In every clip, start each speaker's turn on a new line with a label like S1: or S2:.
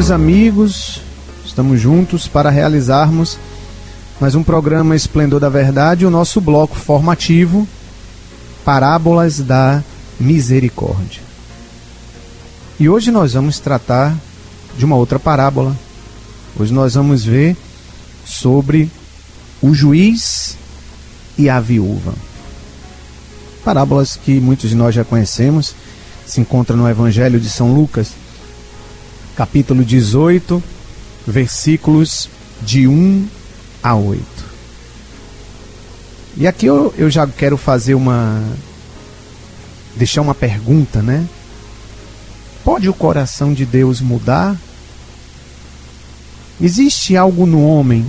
S1: queridos amigos, estamos juntos para realizarmos mais um programa Esplendor da Verdade, o nosso bloco formativo, Parábolas da Misericórdia. E hoje nós vamos tratar de uma outra parábola. Hoje nós vamos ver sobre o juiz e a viúva. Parábolas que muitos de nós já conhecemos, se encontra no Evangelho de São Lucas, capítulo 18, versículos de 1 a 8. E aqui eu já quero fazer deixar uma pergunta, né? Pode o coração de Deus mudar? Existe algo no homem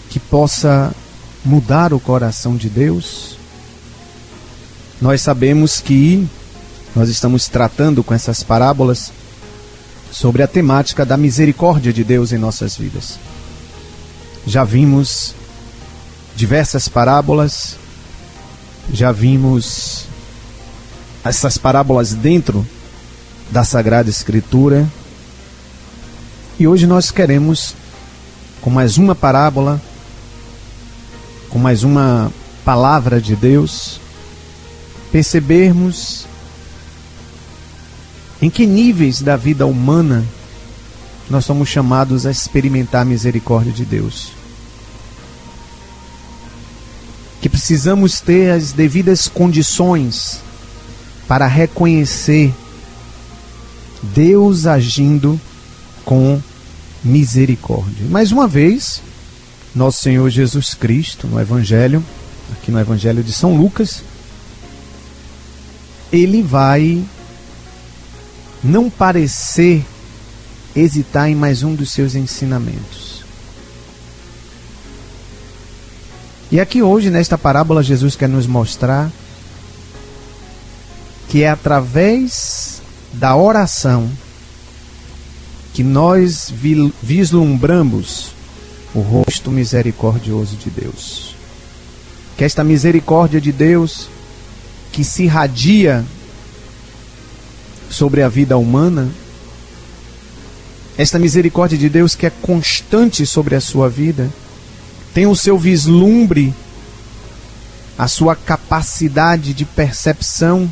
S1: que possa mudar o coração de Deus? Nós sabemos que nós estamos tratando com essas parábolas sobre a temática da misericórdia de Deus em nossas vidas. Já vimos diversas parábolas, já vimos essas parábolas dentro da Sagrada Escritura, e hoje nós queremos, com mais uma parábola, com mais uma palavra de Deus, percebermos em que níveis da vida humana nós somos chamados a experimentar a misericórdia de Deus. Que precisamos ter as devidas condições para reconhecer Deus agindo com misericórdia. Mais uma vez, nosso Senhor Jesus Cristo, no Evangelho, aqui no Evangelho de São Lucas, ele vai não parecer hesitar em mais um dos seus ensinamentos. E aqui hoje, nesta parábola, Jesus quer nos mostrar que é através da oração que nós vislumbramos o rosto misericordioso de Deus. Que esta misericórdia de Deus que se irradia sobre a vida humana, esta misericórdia de Deus que é constante sobre a sua vida, tem o seu vislumbre, a sua capacidade de percepção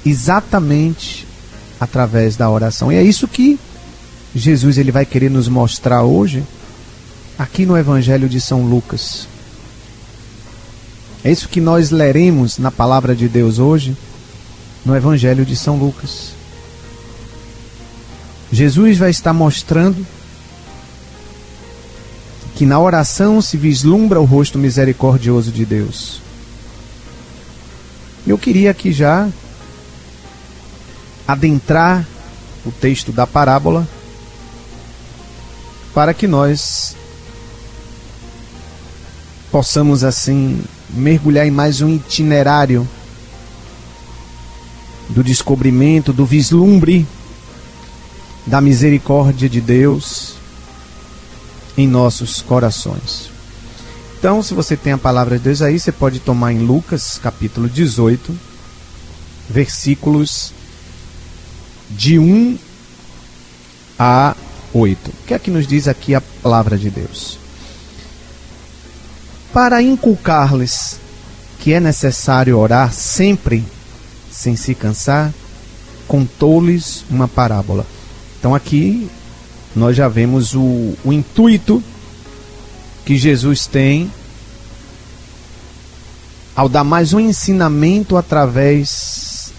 S1: exatamente através da oração. E é isso que Jesus ele vai querer nos mostrar hoje, aqui no Evangelho de São Lucas. É isso que nós leremos na Palavra de Deus hoje, no Evangelho de São Lucas. Jesus vai estar mostrando que na oração se vislumbra o rosto misericordioso de Deus. Eu queria aqui já adentrar o texto da parábola para que nós possamos assim mergulhar em mais um itinerário do descobrimento, do vislumbre da misericórdia de Deus em nossos corações. Então, se você tem a palavra de Deus aí, você pode tomar em Lucas, capítulo 18, versículos de 1 a 8. O que é que nos diz aqui a palavra de Deus? Para inculcar-lhes que é necessário orar sempre, sem se cansar, contou-lhes uma parábola. Então aqui nós já vemos o intuito que Jesus tem ao dar mais um ensinamento através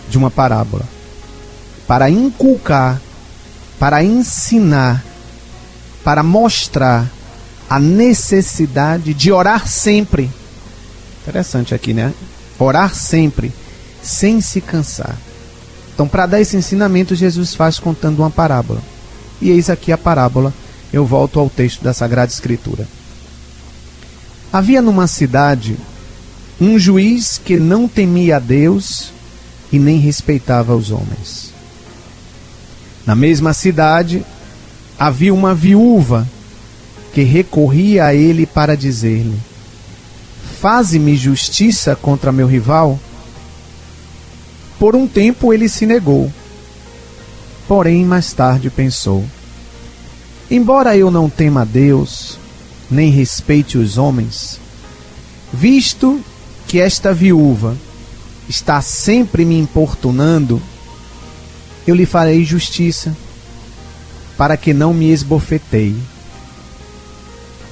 S1: de uma parábola. Para inculcar, para ensinar, para mostrar a necessidade de orar sempre. Interessante aqui, né? Orar sempre, sem se cansar. Então, para dar esse ensinamento, Jesus faz contando uma parábola. E eis aqui a parábola. Eu volto ao texto da Sagrada Escritura. Havia numa cidade um juiz que não temia a Deus e nem respeitava os homens. Na mesma cidade, havia uma viúva que recorria a ele para dizer-lhe: faze-me justiça contra meu rival. Por um tempo ele se negou, Porém, mais tarde pensou: embora eu não tema a Deus, nem respeite os homens, visto que esta viúva está sempre me importunando, eu lhe farei justiça, para que não me esbofeteie.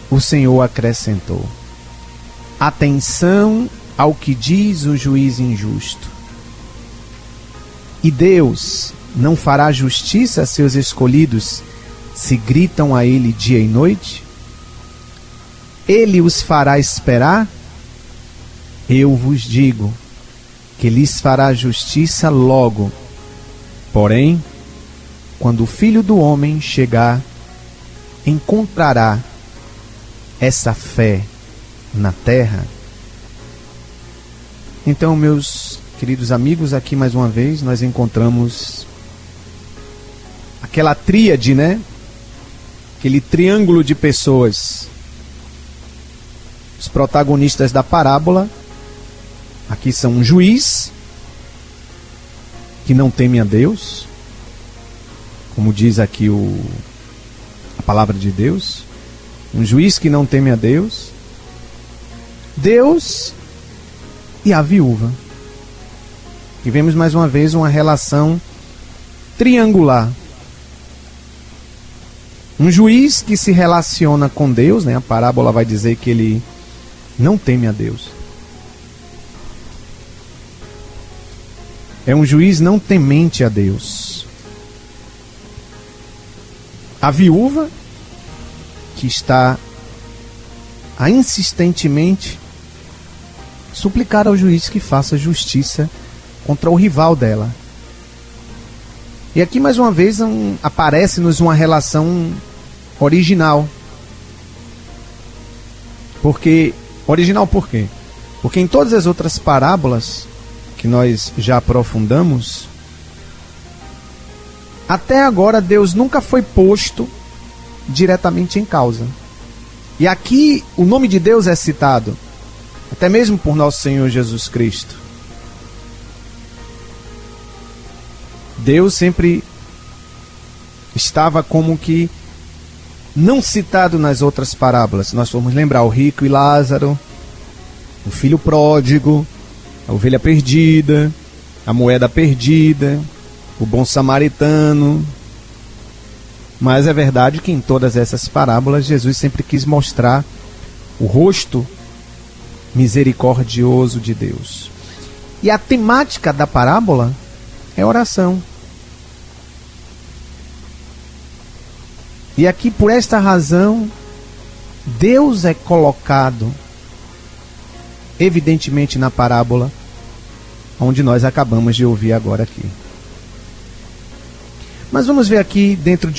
S1: O Senhor acrescentou: atenção ao que diz o juiz injusto. E Deus não fará justiça a seus escolhidos se gritam a ele dia e noite? Ele os fará esperar? Eu vos digo que lhes fará justiça logo. Porém, quando o Filho do Homem chegar, encontrará essa fé na terra? Então, meus queridos amigos, aqui mais uma vez nós encontramos aquela tríade, né? Aquele triângulo de pessoas. Os protagonistas da parábola aqui são um juiz que não teme a Deus, como diz aqui a palavra de Deus. Um juiz que não teme a Deus, Deus e a viúva. E vemos mais uma vez uma relação triangular. Um juiz que se relaciona com Deus, né? A parábola vai dizer que ele não teme a Deus. É um juiz não temente a Deus. A viúva que está a insistentemente suplicar ao juiz que faça justiça contra o rival dela. E aqui mais uma vez aparece-nos uma relação original. Original por quê? Porque em todas as outras parábolas que nós já aprofundamos, até agora Deus nunca foi posto diretamente em causa. E aqui o nome de Deus é citado, até mesmo por nosso Senhor Jesus Cristo. Deus sempre estava como que não citado nas outras parábolas. Se nós formos lembrar, o rico e Lázaro, o filho pródigo, a ovelha perdida, a moeda perdida, o bom samaritano. Mas é verdade que em todas essas parábolas Jesus sempre quis mostrar o rosto misericordioso de Deus. E a temática da parábola é oração. E aqui, por esta razão, Deus é colocado evidentemente na parábola onde nós acabamos de ouvir agora aqui. Mas vamos ver aqui dentro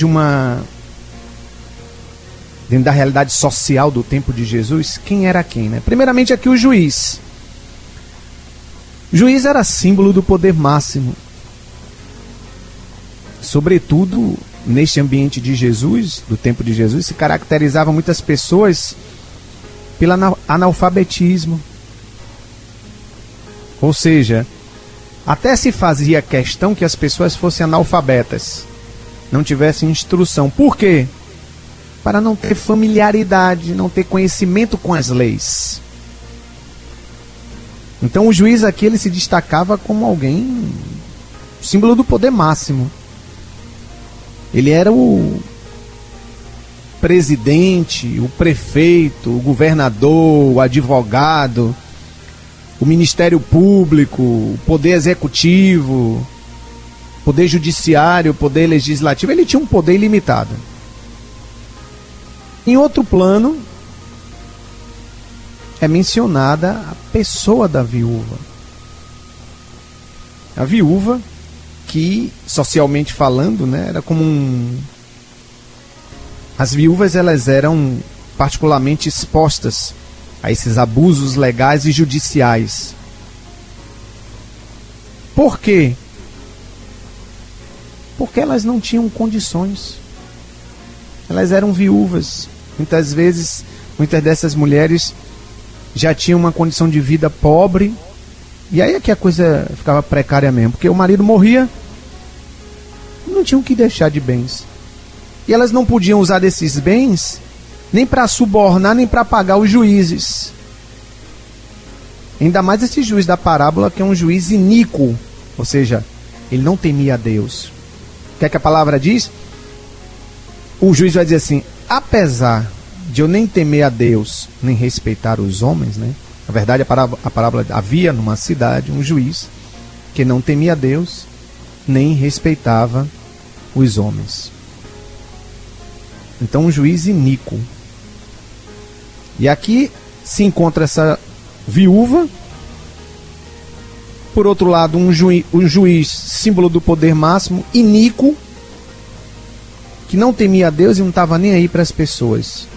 S1: da realidade social do tempo de Jesus, quem era quem, né? Primeiramente aqui o juiz. O juiz era símbolo do poder máximo. Sobretudo neste ambiente de Jesus, do tempo de Jesus, se caracterizava muitas pessoas pelo analfabetismo. Ou seja, até se fazia questão que as pessoas fossem analfabetas, não tivessem instrução. Por quê? Para não ter familiaridade, não ter conhecimento com as leis. Então o juiz aqui ele se destacava como alguém, símbolo do poder máximo. Ele era o presidente, o prefeito, o governador, o advogado, o Ministério Público, o Poder Executivo, Poder Judiciário, Poder Legislativo. Ele tinha um poder ilimitado. Em outro plano, é mencionada a pessoa da viúva. A viúva que, socialmente falando, né, era como As viúvas, elas eram particularmente expostas a esses abusos legais e judiciais. Por quê? Porque elas não tinham condições. Elas eram viúvas. Muitas vezes, muitas dessas mulheres já tinham uma condição de vida pobre. E aí é que a coisa ficava precária mesmo. Porque o marido morria, não tinham que deixar de bens. E elas não podiam usar desses bens nem para subornar, nem para pagar os juízes. Ainda mais esse juiz da parábola, que é um juiz iníquo, ou seja, ele não temia a Deus. O que é que a palavra diz? O juiz vai dizer assim: apesar de eu nem temer a Deus, nem respeitar os homens, né? Na verdade, a parábola havia numa cidade um juiz que não temia a Deus, nem respeitava os homens. Então, um juiz iníquo. E aqui se encontra essa viúva. Por outro lado, um juiz, símbolo do poder máximo, iníquo, que não temia a Deus e não estava nem aí para as pessoas.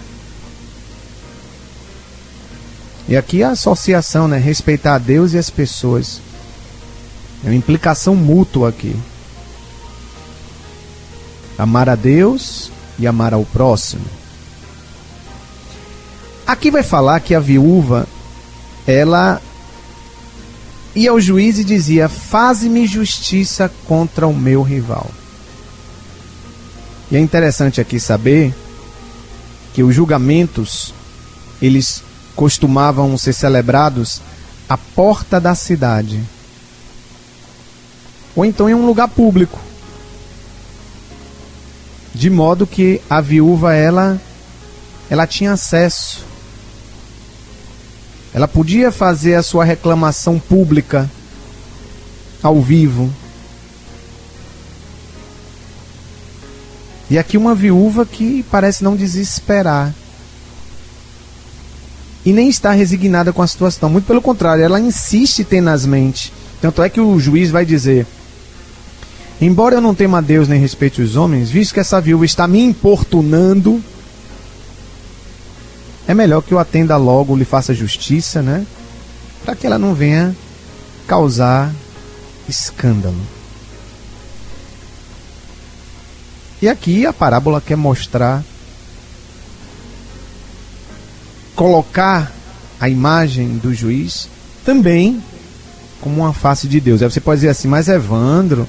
S1: E aqui a associação, né? Respeitar a Deus e as pessoas. É uma implicação mútua aqui. Amar a Deus e amar ao próximo. Aqui vai falar que a viúva, ela ia ao juiz e dizia: faze-me justiça contra o meu rival. E é interessante aqui saber que os julgamentos, eles costumavam ser celebrados à porta da cidade, ou então em um lugar público, de modo que a viúva ela tinha acesso, ela podia fazer a sua reclamação pública ao vivo. E aqui uma viúva que parece não desesperar e nem está resignada com a situação. Muito pelo contrário, ela insiste tenazmente. Tanto é que o juiz vai dizer: embora eu não tema a Deus nem respeite os homens, visto que essa viúva está me importunando, é melhor que eu atenda logo, lhe faça justiça, né? Para que ela não venha causar escândalo. E aqui a parábola quer mostrar, colocar a imagem do juiz também como uma face de Deus. Aí você pode dizer assim: mas Evandro,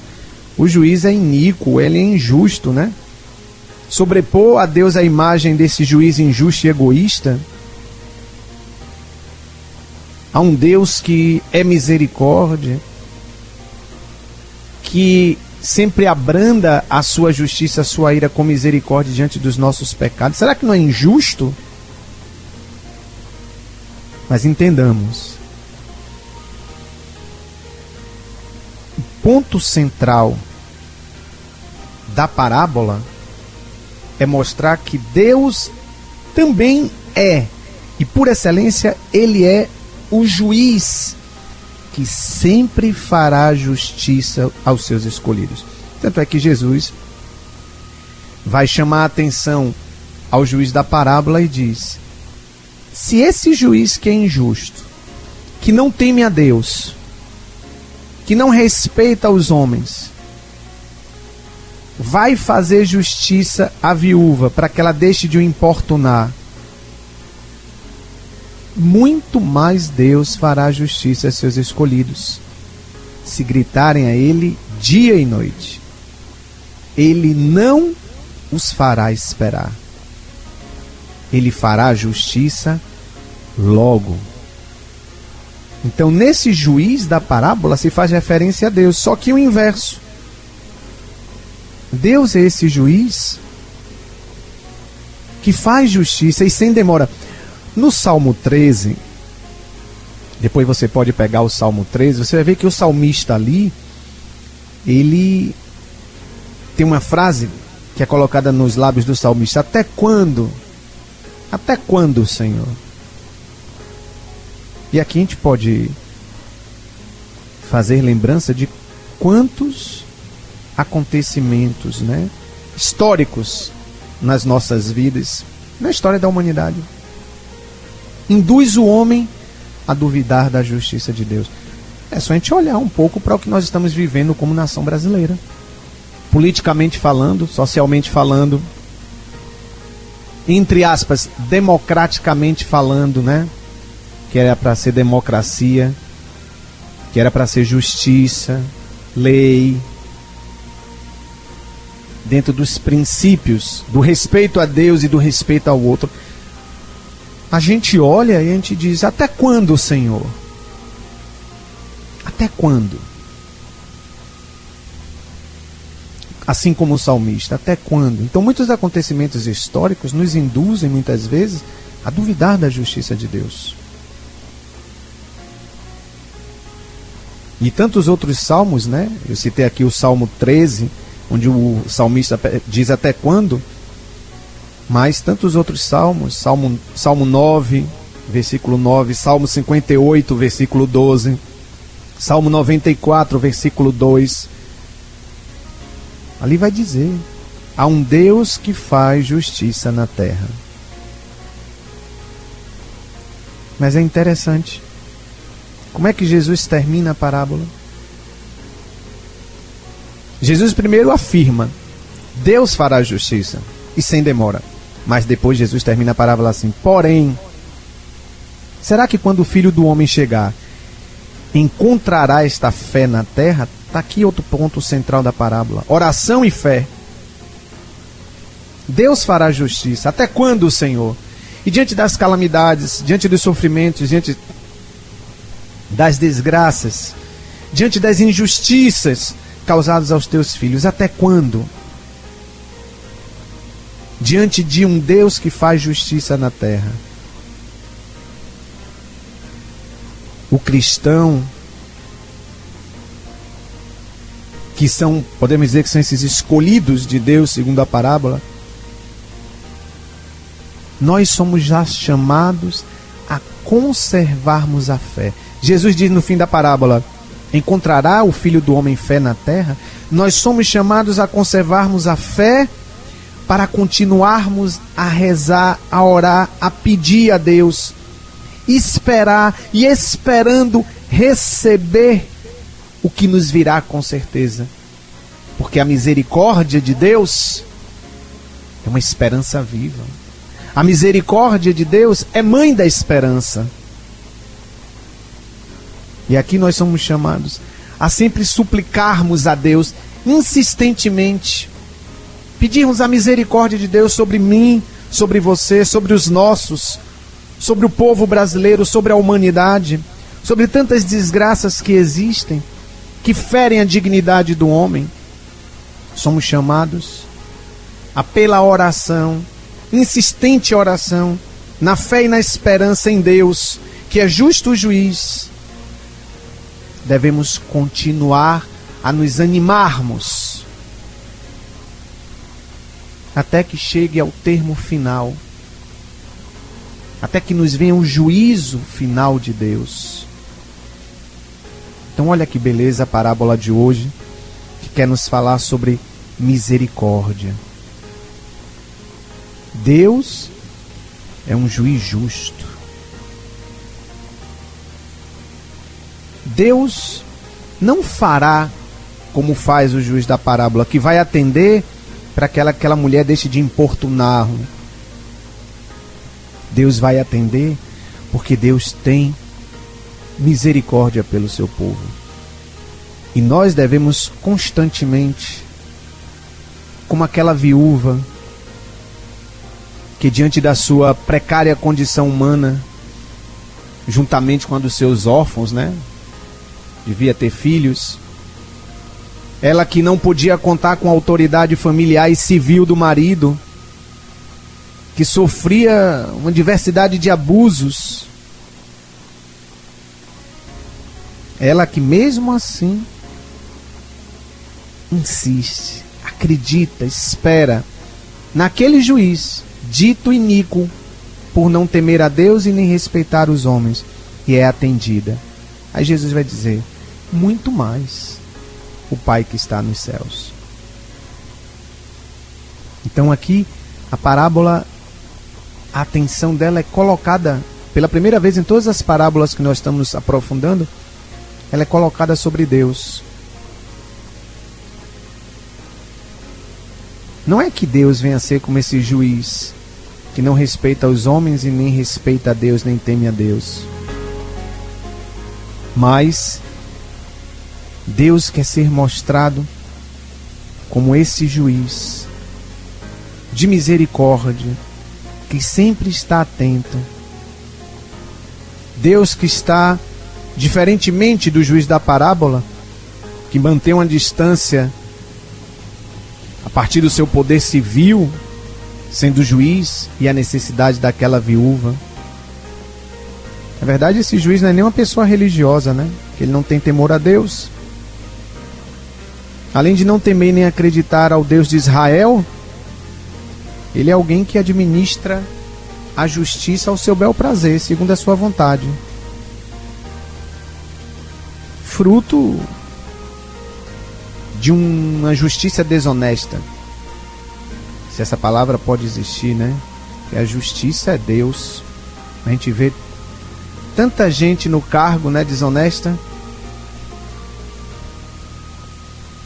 S1: o juiz é iníquo, ele é injusto, né? Sobrepor a Deus a imagem desse juiz injusto e egoísta a um Deus que é misericórdia, que sempre abranda a sua justiça, a sua ira com misericórdia diante dos nossos pecados. Será que não é injusto? Mas entendamos, o ponto central da parábola é mostrar que Deus também é, e por excelência, Ele é o juiz que sempre fará justiça aos seus escolhidos. Tanto é que Jesus vai chamar a atenção ao juiz da parábola e diz: se esse juiz que é injusto, que não teme a Deus, que não respeita os homens, vai fazer justiça à viúva para que ela deixe de o importunar, muito mais Deus fará justiça a seus escolhidos, se gritarem a Ele dia e noite. Ele não os fará esperar. Ele fará justiça logo. Então, nesse juiz da parábola se faz referência a Deus, só que o inverso. Deus é esse juiz que faz justiça e sem demora. No Salmo 13, depois você pode pegar o Salmo 13, você vai ver que o salmista ali, ele tem uma frase que é colocada nos lábios do salmista: até quando? Até quando, Senhor? E aqui a gente pode fazer lembrança de quantos acontecimentos, né, históricos nas nossas vidas, na história da humanidade, induz o homem a duvidar da justiça de Deus. É só a gente olhar um pouco para o que nós estamos vivendo como nação brasileira, politicamente falando, socialmente falando, entre aspas, democraticamente falando, né? Que era para ser democracia, que era para ser justiça, lei. dentro dos princípios do respeito a Deus e do respeito ao outro, a gente olha e a gente diz: até quando, Senhor? Até quando? Assim como o salmista, até quando? Então muitos acontecimentos históricos nos induzem muitas vezes a duvidar da justiça de Deus. E tantos outros salmos, né? Eu citei aqui o Salmo 13, onde o salmista diz até quando, mas tantos outros salmos, Salmo 9, versículo 9, Salmo 58, versículo 12, Salmo 94, versículo 2, ali vai dizer: há um Deus que faz justiça na terra. Mas é interessante, como é que Jesus termina a parábola? Jesus primeiro afirma: Deus fará justiça, e sem demora. Mas depois Jesus termina a parábola assim: porém, será que quando o Filho do Homem chegar, encontrará esta fé na terra? Está aqui outro ponto central da parábola: oração e fé. Deus fará justiça. Até quando, Senhor? E diante das calamidades, diante dos sofrimentos, diante das desgraças, diante das injustiças causadas aos teus filhos, até quando? Diante de um Deus que faz justiça na terra. O cristão, que são, podemos dizer que são esses escolhidos de Deus, segundo a parábola, nós somos já chamados a conservarmos a fé. Jesus diz no fim da parábola: encontrará o Filho do Homem fé na terra? Nós somos chamados a conservarmos a fé para continuarmos a rezar, a orar, a pedir a Deus, esperar e esperando receber o que nos virá com certeza. Porque a misericórdia de Deus é uma esperança viva. A misericórdia de Deus é mãe da esperança. E aqui nós somos chamados a sempre suplicarmos a Deus insistentemente, pedirmos a misericórdia de Deus sobre mim, sobre você, sobre os nossos, sobre o povo brasileiro, sobre a humanidade, sobre tantas desgraças que existem, que ferem a dignidade do homem. Somos chamados a, pela oração, insistente oração, na fé e na esperança em Deus, que é justo juiz, devemos continuar a nos animarmos até que chegue ao termo final, até que nos venha o juízo final de Deus. Então olha que beleza a parábola de hoje, que quer nos falar sobre misericórdia. Deus é um juiz justo. Deus não fará como faz o juiz da parábola, que vai atender para que aquela mulher deixe de importuná-lo. Deus vai atender porque Deus tem misericórdia pelo seu povo. E nós devemos constantemente, como aquela viúva que diante da sua precária condição humana, juntamente com a dos seus órfãos, né? Devia ter filhos. Ela que não podia contar com a autoridade familiar e civil do marido, que sofria uma diversidade de abusos. Ela que mesmo assim insiste, acredita, espera naquele juiz dito iníquo por não temer a Deus e nem respeitar os homens, e é atendida. Aí Jesus vai dizer: muito mais o Pai que está nos céus. Então aqui a parábola, a atenção dela é colocada pela primeira vez em todas as parábolas que nós estamos aprofundando, ela é colocada sobre Deus. Não é que Deus venha a ser como esse juiz que não respeita os homens e nem respeita a Deus, nem teme a Deus. Mas Deus quer ser mostrado como esse juiz de misericórdia, que sempre está atento. Deus que está, diferentemente do juiz da parábola, que mantém uma distância a partir do seu poder civil, sendo juiz e a necessidade daquela viúva. Na verdade, esse juiz não é nem uma pessoa religiosa, né? Ele não tem temor a Deus. Além de não temer nem acreditar ao Deus de Israel, ele é alguém que administra a justiça ao seu bel prazer, segundo a sua vontade. Fruto de uma justiça desonesta. Se essa palavra pode existir, né? Que a justiça é Deus. A gente vê tanta gente no cargo, né, desonesta,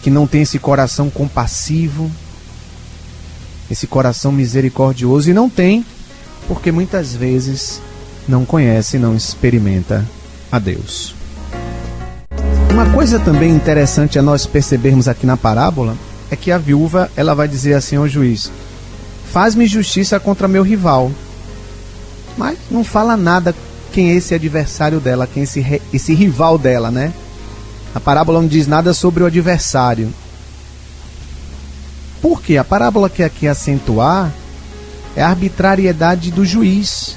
S1: que não tem esse coração compassivo, esse coração misericordioso, e não tem porque muitas vezes não conhece, não experimenta a Deus. Uma coisa também interessante a nós percebermos aqui na parábola é que a viúva, ela vai dizer assim ao juiz: faz-me justiça contra meu rival. Mas não fala nada quem é esse adversário dela, quem é esse rival dela, né? A parábola não diz nada sobre o adversário. Por quê? A parábola quer aqui acentuar é a arbitrariedade do juiz.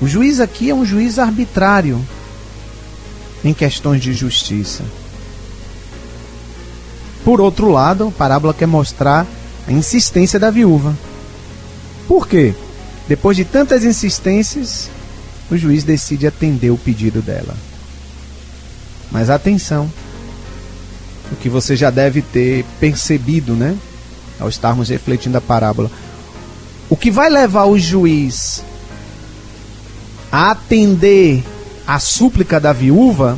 S1: O juiz aqui é um juiz arbitrário em questões de justiça. Por outro lado, a parábola quer mostrar a insistência da viúva. Por quê? Depois de tantas insistências, o juiz decide atender o pedido dela. Mas atenção, o que você já deve ter percebido, né, ao estarmos refletindo a parábola. O que vai levar o juiz a atender a súplica da viúva,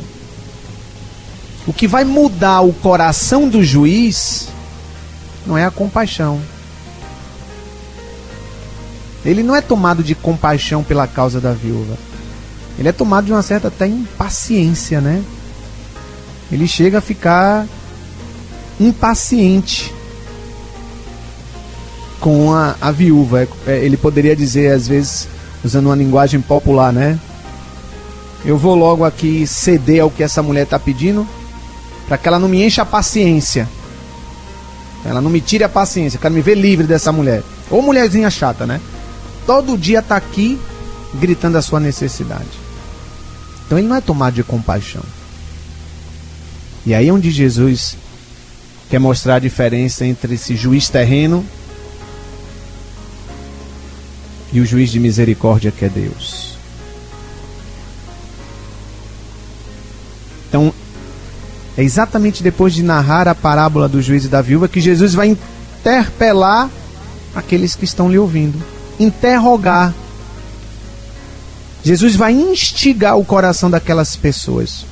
S1: o que vai mudar o coração do juiz, não é a compaixão. Ele não é tomado de compaixão pela causa da viúva. Ele é tomado de uma certa até impaciência, né? Ele chega a ficar impaciente com a viúva. Ele poderia dizer, às vezes, usando uma linguagem popular, né? Eu vou logo aqui ceder ao que essa mulher está pedindo, para que ela não me encha a paciência. Ela não me tire a paciência. Eu quero me ver livre dessa mulher. Ou mulherzinha chata, né? Todo dia está aqui gritando a sua necessidade. Então ele não é tomado de compaixão. E aí é onde Jesus quer mostrar a diferença entre esse juiz terreno e o juiz de misericórdia, que é Deus. Então, é exatamente depois de narrar a parábola do juiz e da viúva que Jesus vai interpelar aqueles que estão lhe ouvindo. Interrogar. Jesus vai instigar o coração daquelas pessoas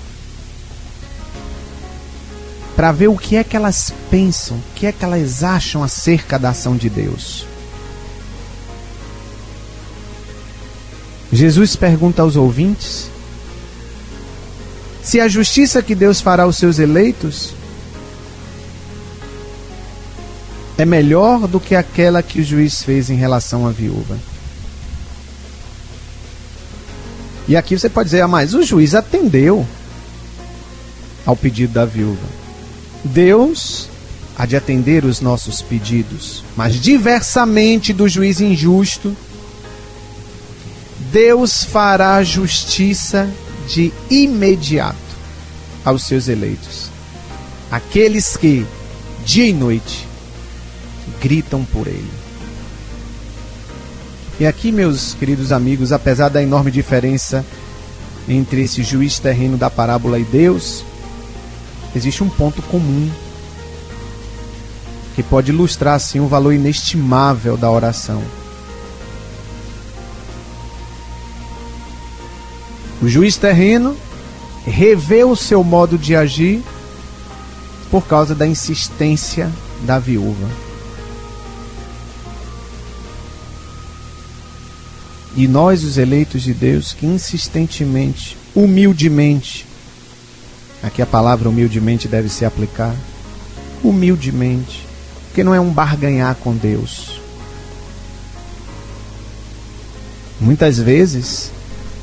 S1: para ver o que é que elas pensam, o que é que elas acham acerca da ação de Deus. Jesus pergunta aos ouvintes se a justiça que Deus fará aos seus eleitos é melhor do que aquela que o juiz fez em relação à viúva. E aqui você pode dizer, mas o juiz atendeu ao pedido da viúva. Deus há de atender os nossos pedidos, mas diversamente do juiz injusto, Deus fará justiça de imediato aos seus eleitos, aqueles que, dia e noite, gritam por ele. E aqui, meus queridos amigos, apesar da enorme diferença entre esse juiz terreno da parábola e Deus, existe um ponto comum que pode ilustrar assim o valor inestimável da oração. O juiz terreno revê o seu modo de agir por causa da insistência da viúva. E nós, os eleitos de Deus, que insistentemente, humildemente, aqui a palavra humildemente deve ser aplicada, humildemente, porque não é um barganhar com Deus. Muitas vezes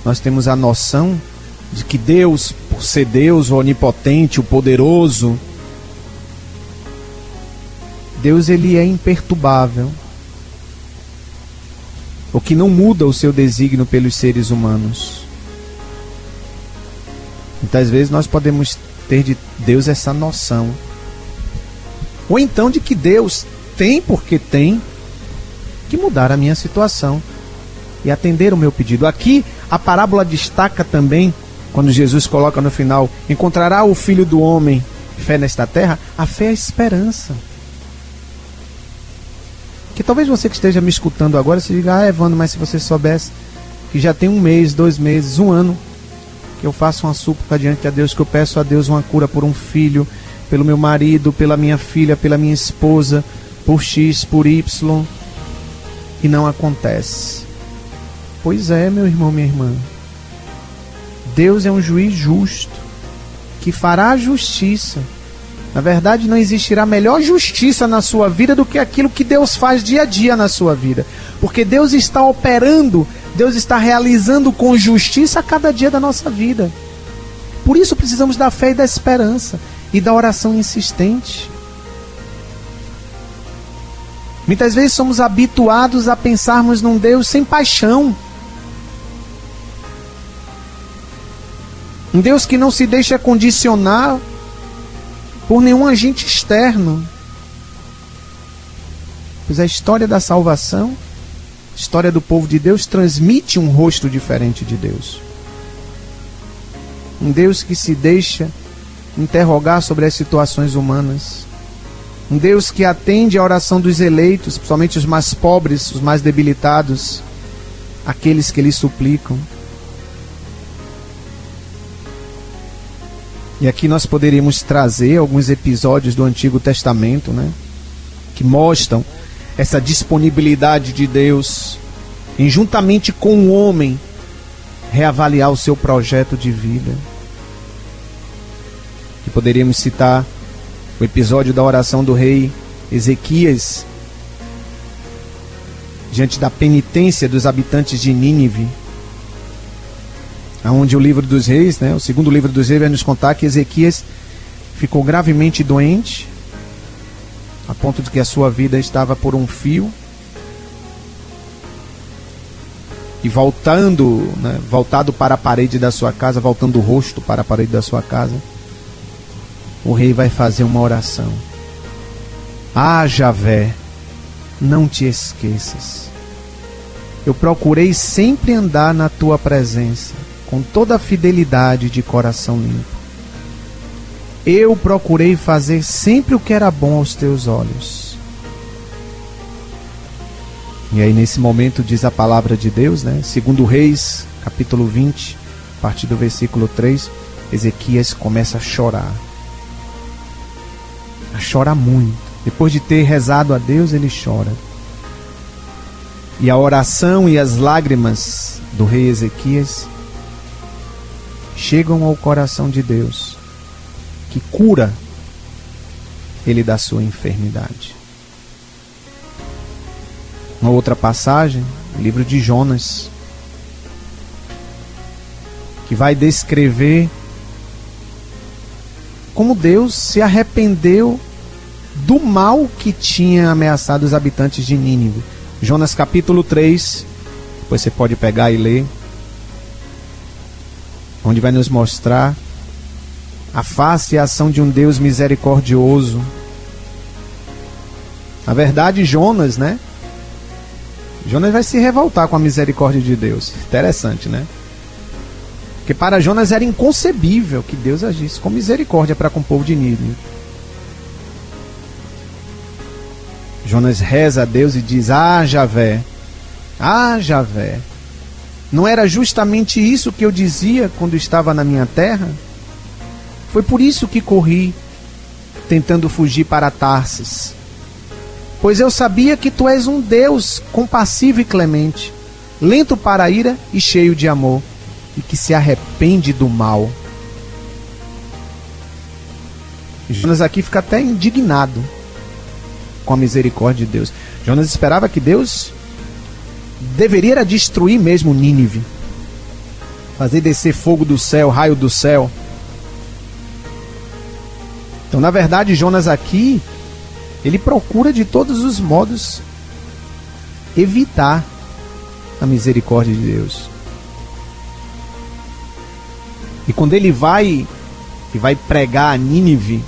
S1: nós temos a noção de que Deus, por ser Deus, o onipotente, o poderoso, Deus ele é imperturbável, o que não muda o seu desígnio pelos seres humanos. Muitas vezes nós podemos ter de Deus essa noção, ou então de que Deus tem, porque tem, que mudar a minha situação e atender o meu pedido. Aqui a parábola destaca também, quando Jesus coloca no final: encontrará o Filho do Homem fé nesta terra? A fé é a esperança. Que talvez você que esteja me escutando agora se diga: Evandro, mas se você soubesse que já tem 1 mês, 2 meses, 1 ano que eu faço uma súplica diante a Deus, que eu peço a Deus uma cura por um filho, pelo meu marido, pela minha filha, pela minha esposa, por X, por Y, e não acontece. Pois é, meu irmão, minha irmã, Deus é um juiz justo, que fará a justiça. Na verdade, não existirá melhor justiça na sua vida do que aquilo que Deus faz dia a dia na sua vida. Porque Deus está operando, Deus está realizando com justiça a cada dia da nossa vida. Por isso precisamos da fé e da esperança e da oração insistente. Muitas vezes somos habituados a pensarmos num Deus sem paixão. Um Deus que não se deixa condicionar por nenhum agente externo. Pois a história da salvação, a história do povo de Deus, transmite um rosto diferente de Deus. Um Deus que se deixa interrogar sobre as situações humanas. Um Deus que atende a oração dos eleitos, principalmente os mais pobres, os mais debilitados, aqueles que lhe suplicam. E aqui nós poderíamos trazer alguns episódios do Antigo Testamento, né, que mostram essa disponibilidade de Deus em, juntamente com o homem, reavaliar o seu projeto de vida. E poderíamos citar o episódio da oração do rei Ezequias diante da penitência dos habitantes de Nínive, onde o livro dos reis, né, o segundo livro dos reis, vai nos contar que Ezequias ficou gravemente doente, a ponto de que a sua vida estava por um fio, e voltado para a parede da sua casa, voltando o rosto para a parede da sua casa, o rei vai fazer uma oração: Javé, não te esqueças, eu procurei sempre andar na tua presença, com toda a fidelidade de coração limpo. Eu procurei fazer sempre o que era bom aos teus olhos. E aí nesse momento diz a palavra de Deus, né? Segundo Reis, capítulo 20, a partir do versículo 3, Ezequias começa a chorar. A chorar muito. Depois de ter rezado a Deus, ele chora. E a oração e as lágrimas do rei Ezequias chegam ao coração de Deus, que cura ele da sua enfermidade. Uma outra passagem, o livro de Jonas, que vai descrever como Deus se arrependeu do mal que tinha ameaçado os habitantes de Nínive. Jonas capítulo 3, depois você pode pegar e ler, onde vai nos mostrar a face e a ação de um Deus misericordioso. Na verdade, Jonas, né? Jonas vai se revoltar com a misericórdia de Deus. Interessante, né? Porque para Jonas era inconcebível que Deus agisse com misericórdia para com o povo de Nínive. Jonas reza a Deus e diz: Javé, Javé, não era justamente isso que eu dizia quando estava na minha terra? Foi por isso que corri, tentando fugir para Tarsis. Pois eu sabia que tu és um Deus compassivo e clemente, lento para a ira e cheio de amor, e que se arrepende do mal. Jonas aqui fica até indignado com a misericórdia de Deus. Jonas esperava que Deus deveria destruir mesmo Nínive, fazer descer fogo do céu, raio do céu. Então, na verdade, Jonas aqui, ele procura de todos os modos evitar a misericórdia de Deus. E quando ele vai pregar a Nínive,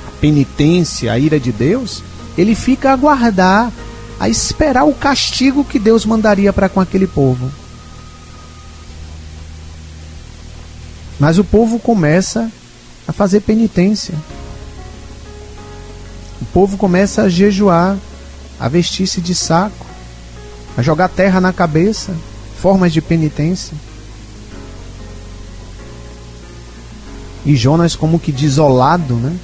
S1: a penitência, a ira de Deus, ele fica a aguardar, a esperar o castigo que Deus mandaria para com aquele povo. Mas o povo começa a fazer penitência. O povo começa a jejuar, a vestir-se de saco, a jogar terra na cabeça, formas de penitência. E Jonas como que desolado, né?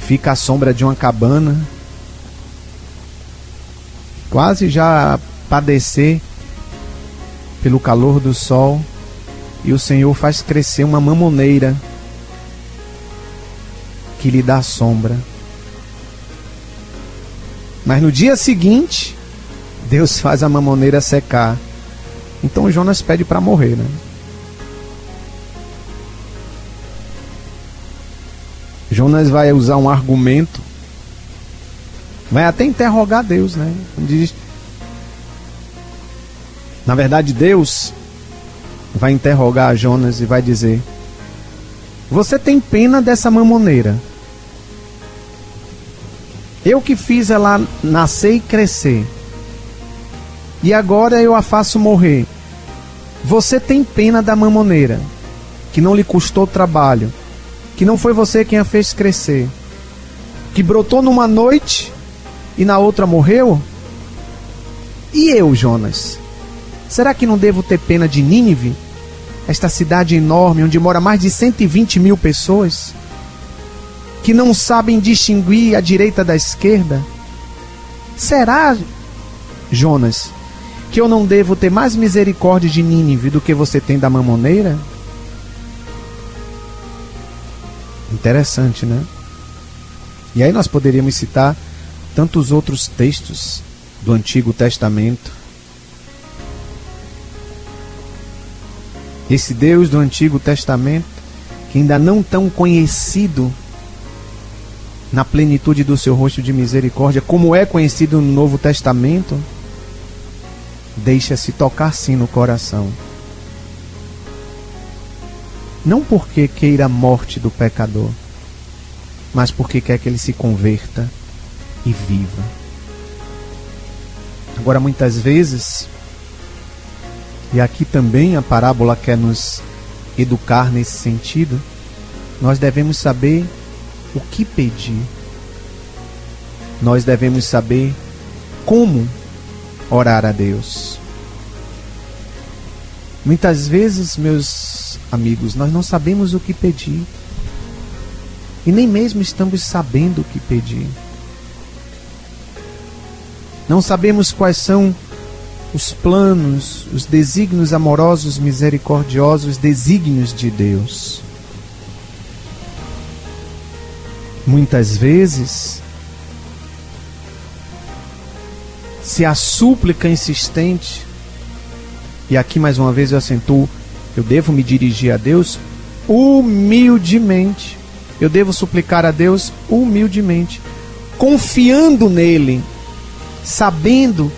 S1: Fica à sombra de uma cabana, quase já a padecer pelo calor do sol, e o Senhor faz crescer uma mamoneira que lhe dá sombra. Mas no dia seguinte, Deus faz a mamoneira secar. Então Jonas pede para morrer, né? Jonas vai usar um argumento, vai até interrogar Deus, né? Diz, na verdade, Deus vai interrogar Jonas e vai dizer: você tem pena dessa mamoneira? Eu que fiz ela nascer e crescer, e agora eu a faço morrer. Você tem pena da mamoneira, que não lhe custou trabalho, que não foi você quem a fez crescer, que brotou numa noite e na outra morreu? E eu, Jonas? Será que não devo ter pena de Nínive? Esta cidade enorme, onde mora mais de 120 mil pessoas, que não sabem distinguir a direita da esquerda? Será, Jonas, que eu não devo ter mais misericórdia de Nínive do que você tem da mamoneira? Interessante, né? E aí nós poderíamos citar tantos outros textos do Antigo Testamento. Esse Deus do Antigo Testamento, que ainda não tão conhecido na plenitude do seu rosto de misericórdia, como é conhecido no Novo Testamento, deixa-se tocar sim no coração. Não porque queira a morte do pecador, mas porque quer que ele se converta e viva. Agora, muitas vezes, e aqui também a parábola quer nos educar nesse sentido, nós devemos saber o que pedir. Nós devemos saber como orar a Deus. Muitas vezes, meus amigos, nós não sabemos o que pedir. E nem mesmo estamos sabendo o que pedir. Não sabemos quais são os planos, os desígnios amorosos, misericordiosos, desígnios de Deus. Muitas vezes, se a súplica insistente, e aqui mais uma vez eu acentuo, eu devo me dirigir a Deus humildemente. Eu devo suplicar a Deus humildemente, confiando nele, sabendo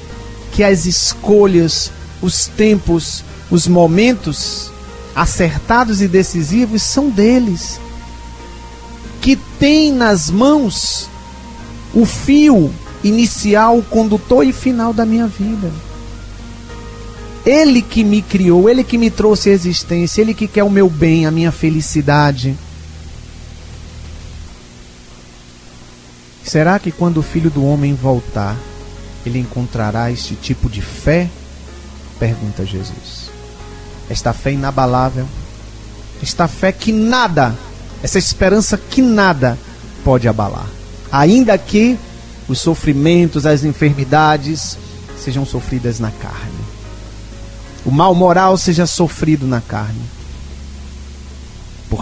S1: que as escolhas, os tempos, os momentos acertados e decisivos são deles, que tem nas mãos o fio inicial, condutor e final da minha vida. Ele que me criou, Ele que me trouxe à existência, Ele que quer o meu bem, a minha felicidade. Será que quando o Filho do Homem voltar, Ele encontrará este tipo de fé? Pergunta Jesus. Esta fé inabalável, esta fé que nada, essa esperança que nada pode abalar. Ainda que os sofrimentos, as enfermidades sejam sofridas na carne. O mal moral seja sofrido na carne.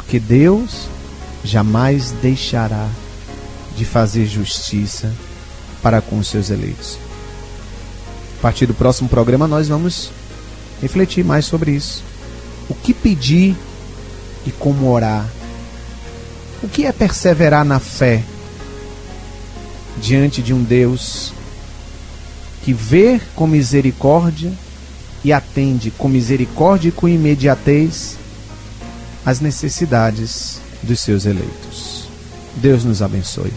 S1: porque Deus jamais deixará de fazer justiça para com os seus eleitos. A partir do próximo programa nós vamos refletir mais sobre isso. O que pedir e como orar? O que é perseverar na fé diante de um Deus que vê com misericórdia e atende com misericórdia e com imediatez as necessidades dos seus eleitos? Deus nos abençoe.